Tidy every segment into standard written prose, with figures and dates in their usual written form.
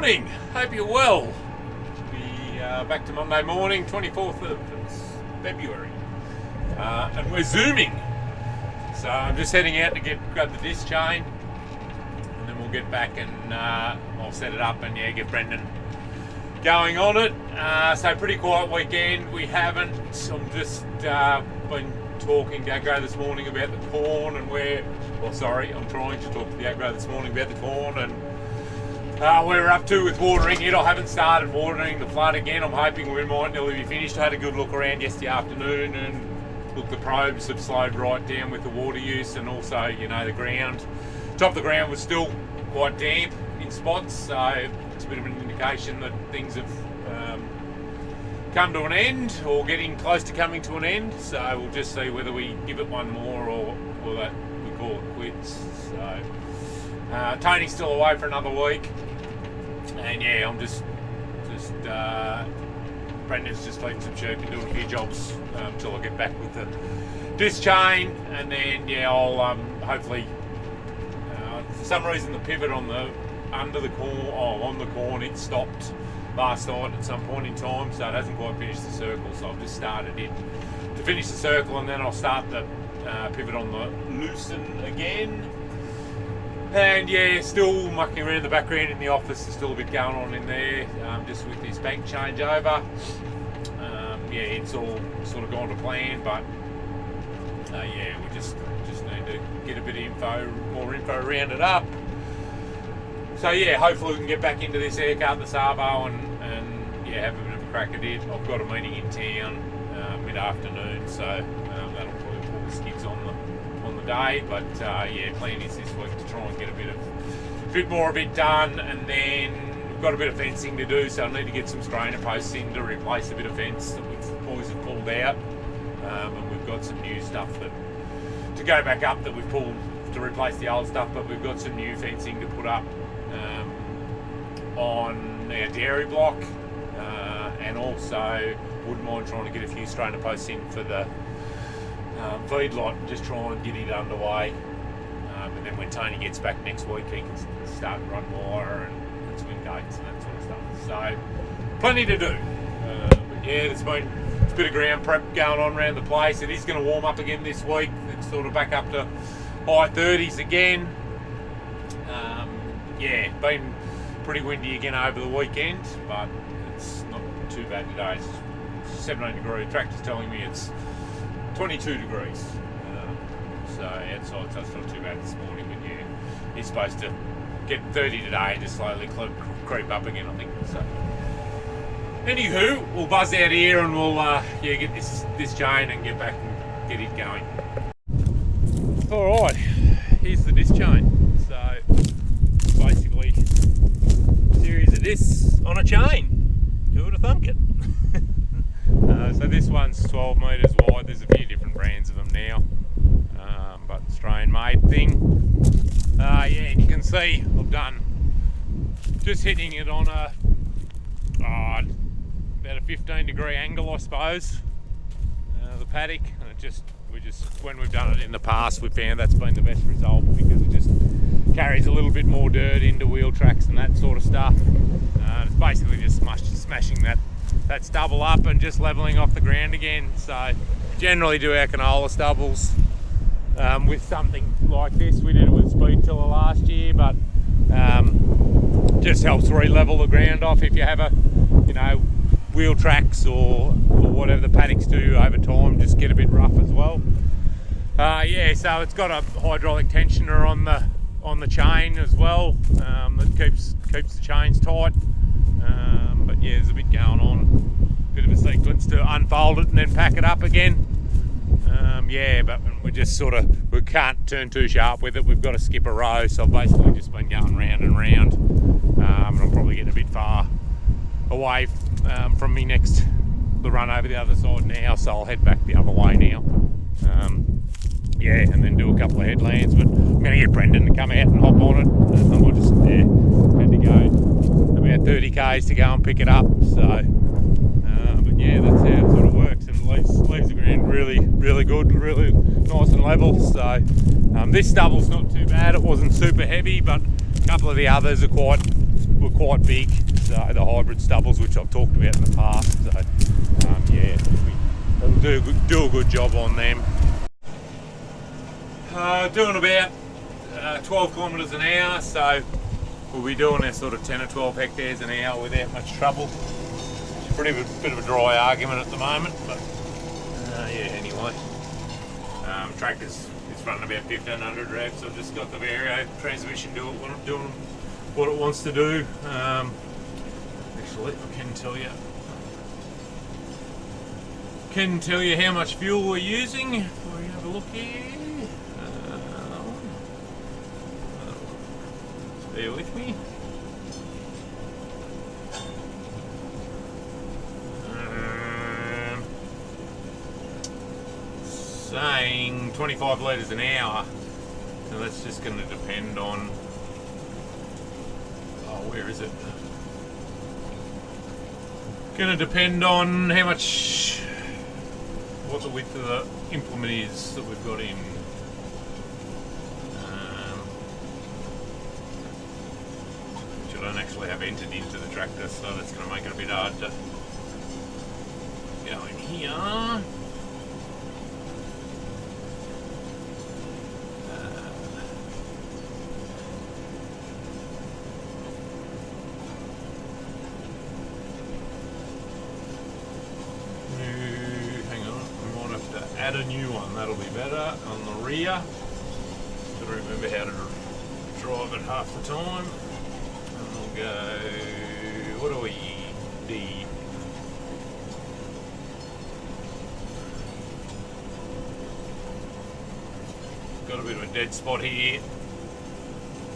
morning, hope you're well. We back to Monday morning, 24th of February, and we're zooming. So I'm just heading out to grab the disc chain, and then we'll get back and I'll set it up and get Brendan going on it. So pretty quiet weekend. We haven't. I'm just been talking to Agro this morning about the corn and I'm trying to talk to the Agro this morning about the corn and where we're up to with watering it. I haven't started watering the flood again. I'm hoping we might nearly be finished. I had a good look around yesterday afternoon and look, the probes have slowed right down with the water use, and also, the ground, top of the ground was still quite damp in spots, so it's a bit of an indication that things have come to an end or getting close to coming to an end. So we'll just see whether we give it one more or that we call it quits. So Tony's still away for another week, and I'm just Brendan's just leaving some sheep and doing a few jobs until I get back with the disc chain, and then I'll hopefully for some reason the pivot on the corn it stopped last night at some point in time, so it hasn't quite finished the circle, so I've just started it to finish the circle, and then I'll start the pivot on the loosen again. And still mucking around in the background in the office. There's still a bit going on in there, just with this bank changeover. It's all sort of gone to plan, but we just need to get a bit of more info around it up. So hopefully we can get back into this haircut, the Savo, and have a bit of a crack at it. I've got a meeting in town mid-afternoon, so that'll probably pull the skids on the day. But plan is this week to try and get a bit more of it done, and then we've got a bit of fencing to do, so I need to get some strainer posts in to replace a bit of fence that we've boys have pulled out, and we've got some new stuff to go back up that we've pulled to replace the old stuff, but we've got some new fencing to put up on our dairy block, and also wouldn't mind trying to get a few strainer posts in for the feed lot and just try and get it underway, and then when Tony gets back next week he can start and run wire and swing gates and that sort of stuff. So plenty to do, but there's been a bit of ground prep going on around the place. It is going to warm up again this week. It's sort of back up to high 30s again. Been pretty windy again over the weekend, but it's not too bad today. It's 17 degrees. Tractor's telling me it's 22 degrees. So outside, so it's not too bad this morning, but it's supposed to get 30 today and just slowly creep up again, I think. So anywho, we'll buzz out here and we'll get this chain and get back and get it going. Alright, here's the disc chain. So basically a series of discs on a chain. Who would have thunk it? So this one's 12 metres wide. There's a few different brands of them now, but Australian made thing. And you can see I've done just hitting it on about a 15 degree angle, I suppose, the paddock, and when we've done it in the past, we've found that's been the best result because it just carries a little bit more dirt into wheel tracks and that sort of stuff. It's basically just smashing that stubble up and just levelling off the ground again. So generally do our canola stubbles with something like this. We did it with speed tiller last year, but just helps re-level the ground off if you have wheel tracks or whatever the paddocks do over time, just get a bit rough as well. So it's got a hydraulic tensioner on the chain as well, that keeps the chains tight. But there's a bit going on, bit of a sequence to unfold it and then pack it up again. But we just we can't turn too sharp with it. We've got to skip a row, so I've basically just been going round and round, and I'm probably getting a bit far away from me the run over the other side now, so I'll head back the other way now. And then do a couple of headlands, but I'm going to get Brendan to come out and hop on it. I just had to go about 30 k's to go and pick it up, so that's how it sort of works, and leaves the ground really, really good, really nice and level. So this stubble's not too bad. It wasn't super heavy, but a couple of the others were were quite big, so the hybrid stubbles, which I've talked about in the past. So yeah, it'll do a good job on them. Doing about 12 kilometres an hour, so we'll be doing our sort of 10 or 12 hectares an hour without much trouble. It's pretty bit of a dry argument at the moment, but yeah, anyway. Tractor's running about 1500 revs. I've just got the Vario transmission doing what it wants to do. Actually, I can tell you how much fuel we're using before you have a look here. Bear with me. Saying 25 litres an hour. So that's just going to depend on. Oh, where is it? Going to depend on how much. What the width of the implement is that we've got in. Which I don't actually have entered into the tractor, so that's going to make it a bit hard to go in here. Add a new one, that'll be better on the rear. Gotta remember how to drive it half the time. And we'll go, what do we need? Got a bit of a dead spot here.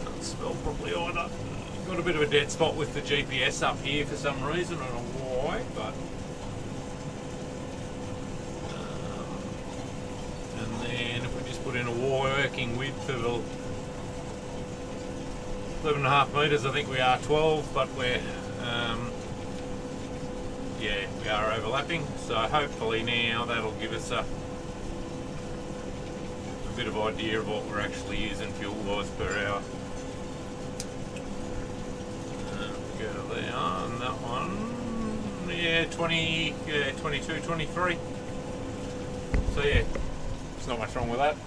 Doesn't spell properly either. Got a bit of a dead spot with the GPS up here for some reason, I don't know why, but put in a working width of 11.5 metres. I think we are 12, but we're yeah, we are overlapping, so hopefully now that'll give us a bit of idea of what we're actually using fuel wise per hour. Go to there on that one, yeah, 20, yeah, 22, 23. So yeah, there's not much wrong with that.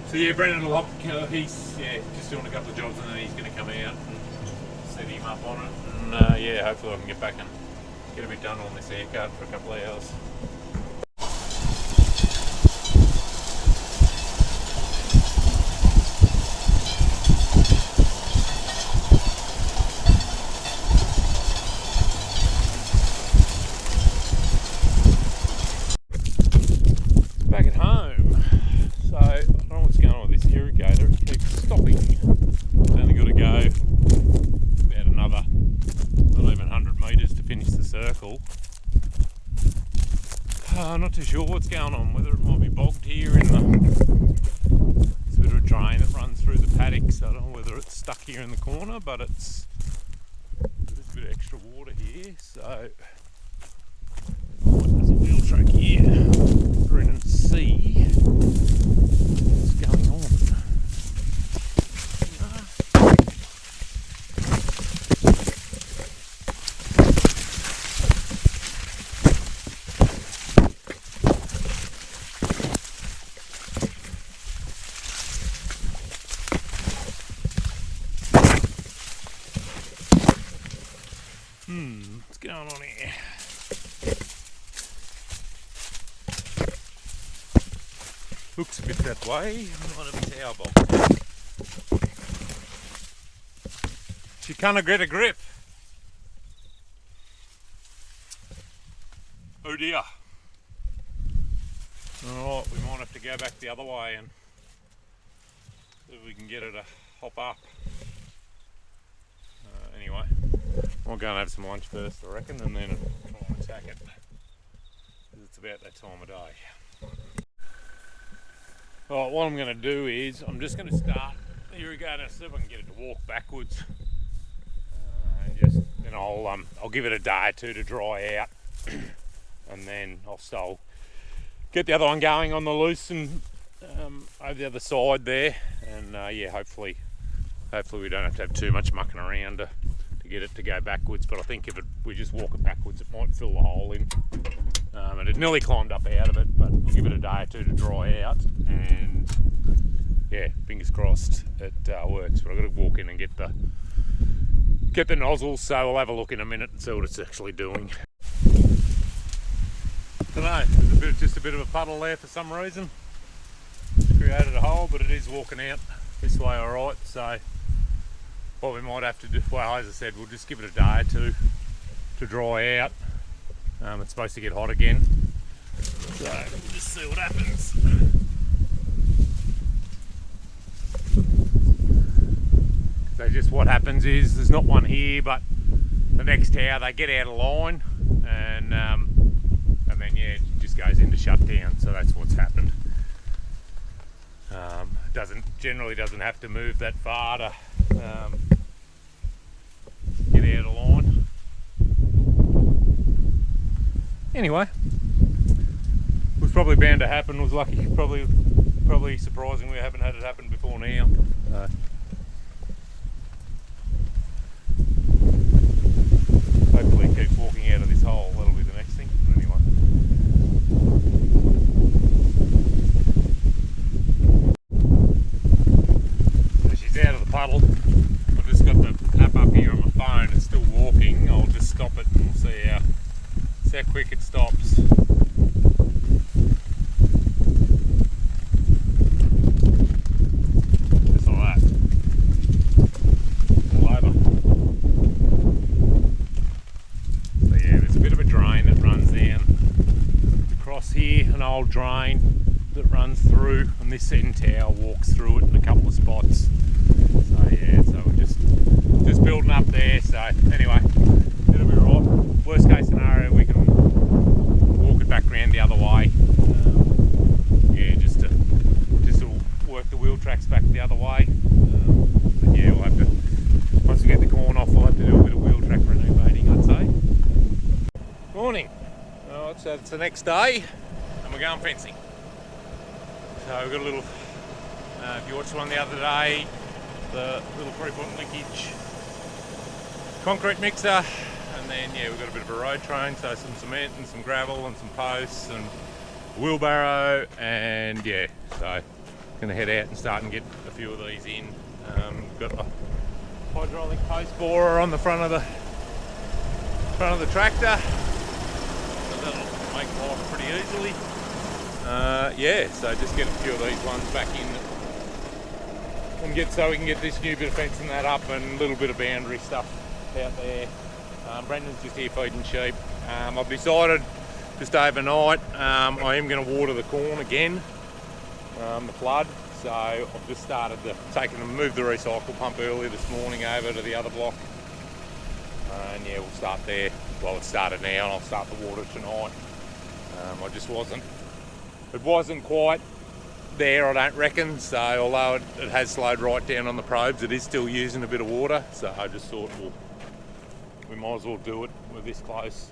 So yeah, Brendan will he's just doing a couple of jobs and then he's going to come out and set him up on it. And yeah, hopefully I can get back and get a bit done on this haircut for a couple of hours. Back at home, so I don't know what's going on with this irrigator, it keeps stopping. It's only got to go about another 1100 metres to finish the circle. I'm not too sure what's going on, whether it might be bogged here in the... It's a bit of a drain that runs through the paddock, so I don't know whether it's stuck here in the corner, but there's a bit of extra water here, so... There's a wheel track here. Go in and see what's going on. What's going on here? Looks a bit that way. I might have a towel box. She can't get a grip. Oh dear. Alright, we might have to go back the other way and see if we can get her to hop up. Anyway, I'll go and have some lunch first, I reckon, and then try and attack it. It's about that time of day. Right, what I'm going to do is I'm just going to start the irrigator, see if I can get it to walk backwards, and then I'll give it a day or two to dry out, and then I'll still get the other one going on the loose and over the other side there, and yeah, hopefully we don't have to have too much mucking around to get it to go backwards. But I think if we just walk it backwards, it might fill the hole in. And it nearly climbed up out of it, but we'll give it a day or two to dry out, and yeah, fingers crossed it works. But I've got to walk in and get the nozzles, so we'll have a look in a minute and see what it's actually doing. I don't know, there's just a bit of a puddle there for some reason. It's created a hole, but it is walking out this way alright, so what we might have to do, well, as I said, we'll just give it a day or two to dry out. It's supposed to get hot again, so we'll just see what happens. So just what happens is there's not one here, but the next tower they get out of line, and then yeah, it just goes into shutdown. So that's what's happened. Generally doesn't have to move that far to get out of line. Anyway, it was probably bound to happen. Was lucky, probably surprising we haven't had it happen before now. Hopefully it keeps walking out of this hole. That'll be the next thing. But anyway. So she's out of the puddle. I've just got the app up here on my phone. It's still walking. I'll just stop it and we'll see how quick it stops. Just like that. All over. So yeah, there's a bit of a drain that runs down across here, an old drain that runs through, and this end tower walks through it in a couple of spots. So yeah, so we're just building up there. So anyway, it'll be right. Worst case scenario, we can walk it back around the other way. Yeah, just to work the wheel tracks back the other way. But yeah, we'll have to, once we get the corn off, we'll have to do a bit of wheel track renovating, I'd say. Morning. Alright, so it's the next day, and we're going fencing. So we've got a little, if you watched one the other day, the little 3-foot linkage concrete mixer. And then yeah, we've got a bit of a road train, so some cement and some gravel and some posts and wheelbarrow, and yeah, so gonna head out and start and get a few of these in. We've got a hydraulic post borer on the front of the tractor, so that'll make life pretty easily. Yeah, so just get a few of these ones back in and so we can get this new bit of fencing that up and a little bit of boundary stuff out there. Brendan's just here feeding sheep. I've decided just overnight I am going to water the corn again, the flood. So I've just started move the recycle pump early this morning over to the other block. And yeah, we'll start there. Well, it started now and I'll start the water tonight. It wasn't quite there, I don't reckon. So although it has slowed right down on the probes, it is still using a bit of water. So I just thought, well, we might as well do it. We're this close.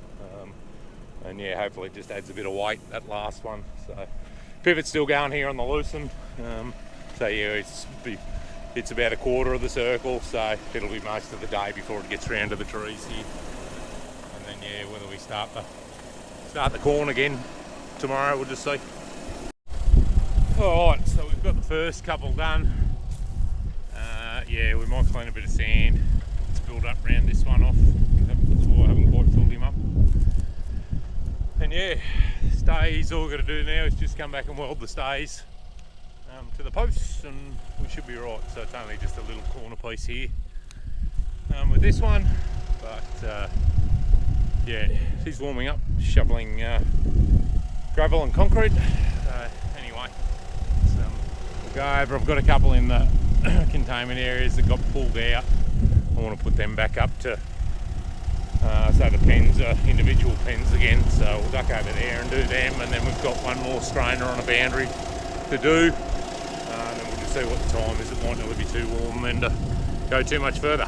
And yeah, hopefully it just adds a bit of weight, that last one. So pivot's still going here on the loosen. So yeah, it's about a quarter of the circle, so it'll be most of the day before it gets round to the trees here. And then yeah, whether we start the corn again tomorrow, we'll just see. Alright, so we've got the first couple done. Yeah, we might clean a bit of sand. It's built up round this one off. That's why I haven't quite filled him up. And yeah, stays, all we've got to do now is just come back and weld the stays to the posts and we should be right. So it's only just a little corner piece here with this one, but yeah, he's warming up, shoveling gravel and concrete. Anyway, we'll go over. I've got a couple in the containment areas that got pulled out. I want to put them back up to so the pens are individual pens again, so we'll duck over there and do them, and then we've got one more strainer on a boundary to do, and then we'll just see what the time is. It might not be too warm and go too much further.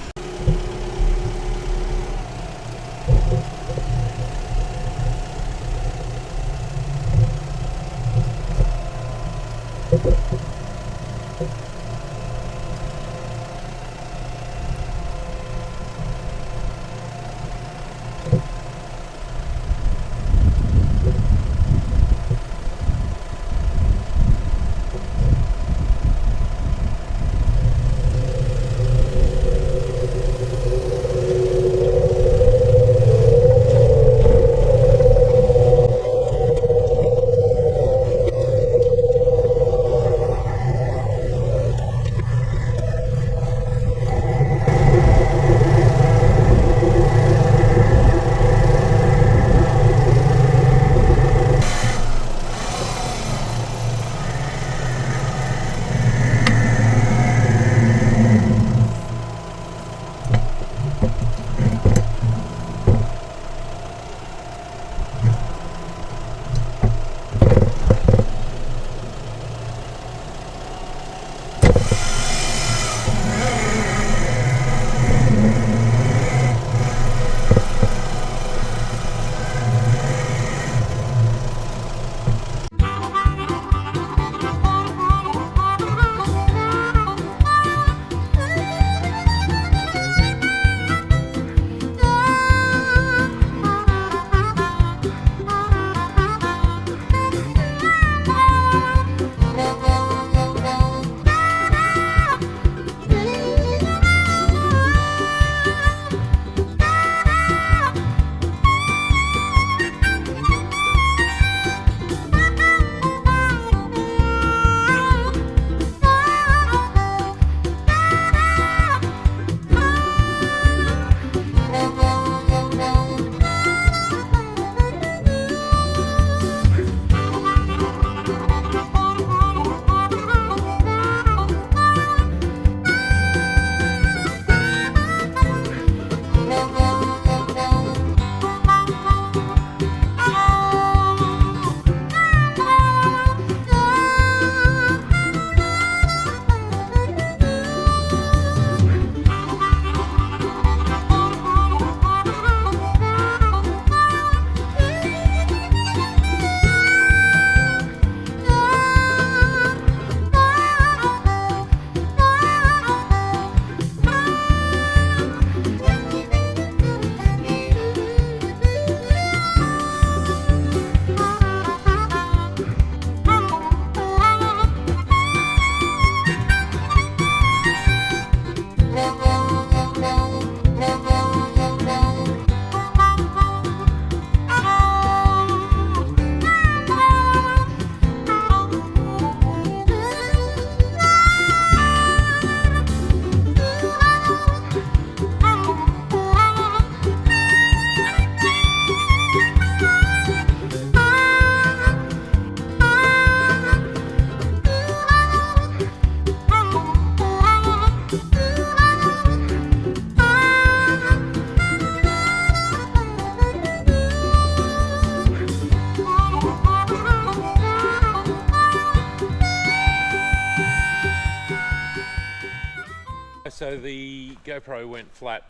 so the GoPro went flat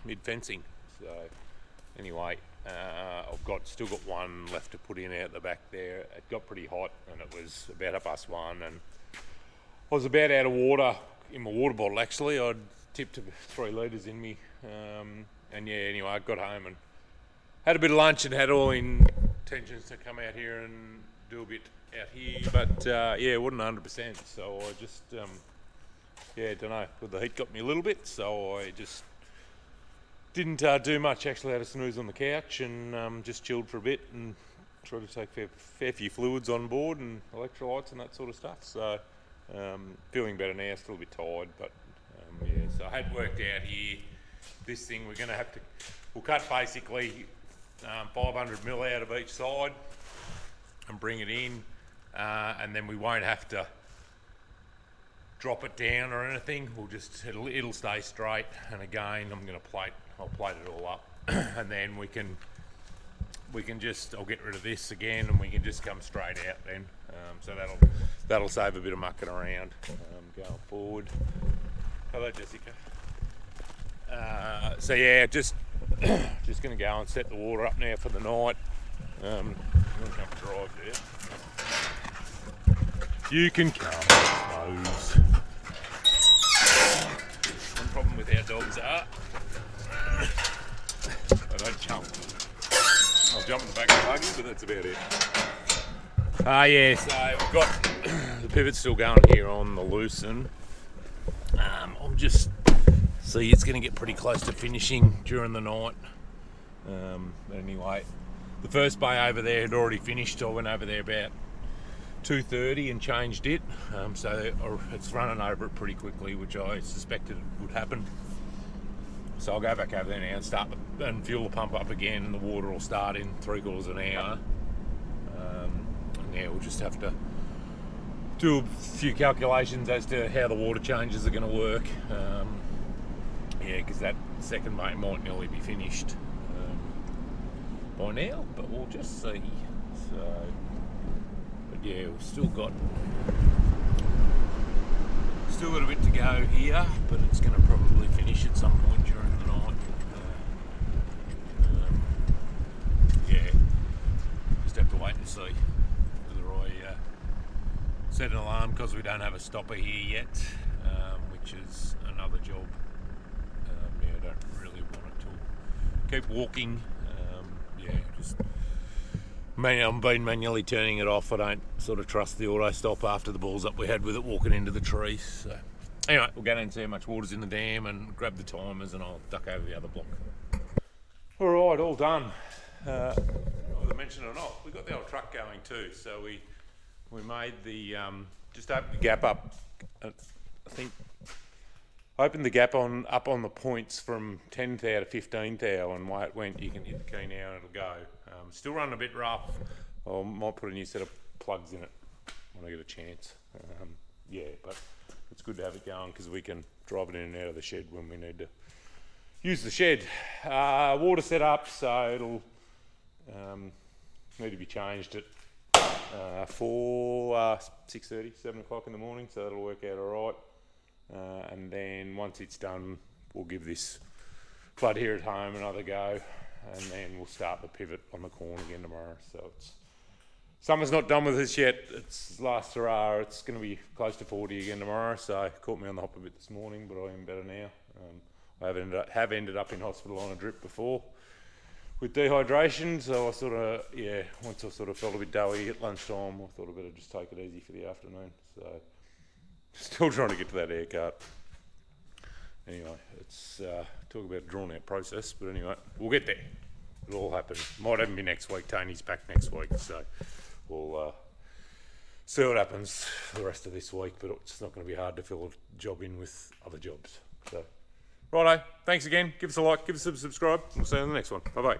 mid-fencing. So anyway, I've still got one left to put in out the back there. It got pretty hot and it was about 1:30 and I was about out of water in my water bottle actually. I'd tipped 3 litres in me. And yeah, anyway, I got home and had a bit of lunch and had all intentions to come out here and do a bit out here. But yeah, it wasn't 100%. So I just, yeah, don't know. The heat got me a little bit. So I just didn't do much. Actually had a snooze on the couch and just chilled for a bit and tried to take fair few fluids on board and electrolytes and that sort of stuff. So feeling better now, still a bit tired, but yeah, so I had worked out here, this thing we're going to have to, we'll cut basically 500 mil out of each side and bring it in, and then we won't have to drop it down or anything. We'll just, it'll stay straight, and again I'll plate it all up and then we can just, I'll get rid of this again and we can just come straight out then. So that'll save a bit of mucking around going forward. Hello Jessica. So yeah, just going to go and set the water up now for the night. I'm going to come drive there. You can come, I suppose. One problem with our dogs are they don't jump. I'll jump in the back of the buggy, but that's about it. Yeah, so I've got the pivot still going here on the loosen. I'm just, see, it's going to get pretty close to finishing during the night. But anyway, the first bay over there had already finished. I went over there about 2:30 and changed it. So it's running over it pretty quickly, which I suspected would happen. So I'll go back over there now and start and fuel the pump up again, and the water will start in 3/4 of an hour. And yeah, we'll just have to do a few calculations as to how the water changes are going to work. Yeah, because that second bay might nearly be finished by now, but we'll just see. So, but yeah, we've still got a bit to go here, but it's going to probably finish at some point during the night. Yeah, just have to wait and see whether I set an alarm, because we don't have a stopper here yet, which is another job. Yeah, I don't really want it to keep walking. Yeah, just I'm been manually turning it off. I don't sort of trust the auto stop after the balls up we had with it walking into the trees. So anyway, we'll go down and see how much water's in the dam and grab the timers, and I'll duck over the other block. All right, all done. Whether I mentioned it or not, we got the old truck going too. So we made the just opened the gap up. I think opened the gap up on the points from 10 thou to 15 thou, and way it went, you can hit the key now and it'll go. Still running a bit rough. I might put a new set of plugs in it when I get a chance. Yeah, but it's good to have it going because we can drive it in and out of the shed when we need to use the shed. Water set up, so it'll need to be changed at 6:30, 7 o'clock in the morning, so that'll work out all right. And then once it's done, we'll give this flood here at home another go, and then we'll start the pivot on the corn again tomorrow. So summer's not done with us yet. It's last hurrah. It's going to be close to 40 again tomorrow, so caught me on the hop a bit this morning, but I am better now. I have ended up in hospital on a drip before with dehydration, so I sort of, yeah, once I sort of felt a bit doughy at lunchtime, I thought I'd better just take it easy for the afternoon. So still trying to get to that haircut. Anyway, it's talk about a drawn out process, but anyway, we'll get there. It'll all happen. Might even be next week. Tony's back next week, so we'll see what happens the rest of this week, but it's not going to be hard to fill a job in with other jobs. So, righto, thanks again. Give us a like, give us a subscribe. We'll see you in the next one. Bye-bye.